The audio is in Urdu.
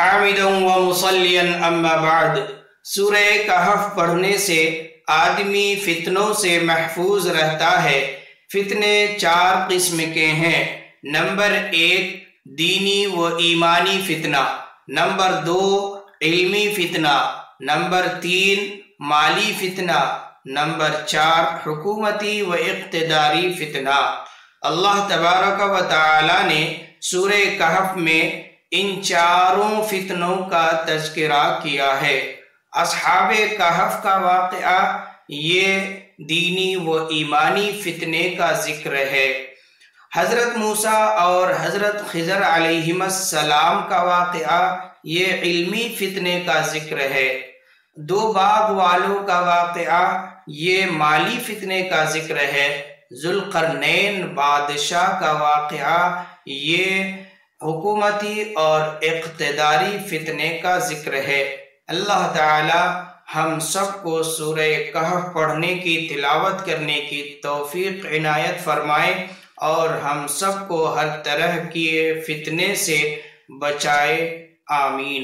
حامدا و مصلیا اما بعد۔ سورہ کہف پڑھنے سے آدمی فتنوں سے محفوظ رہتا ہے۔ فتنے 4 قسم کے ہیں۔ نمبر 1 دینی و ایمانی فتنہ، نمبر 2 علمی فتنہ، نمبر 3 مالی فتنہ، نمبر 4 حکومتی و اقتداری فتنہ۔ اللہ تبارک و تعالی نے سورہ کہف میں ان 4 فتنوں کا تذکرہ کیا ہے۔ اصحاب کہف کا واقعہ یہ دینی و ایمانی فتنے کا ذکر ہے۔ حضرت موسیٰ اور حضرت خضر علیہم السلام کا واقعہ یہ علمی فتنے کا ذکر ہے۔ 2 باغ والوں کا واقعہ یہ مالی فتنے کا ذکر ہے۔ ذوالقرنین بادشاہ کا واقعہ یہ حکومتی اور اقتداری فتنے کا ذکر ہے۔ اللہ تعالی ہم سب کو سورہ کہف پڑھنے کی تلاوت کرنے کی توفیق عنایت فرمائے اور ہم سب کو ہر طرح کی فتنے سے بچائے، آمین۔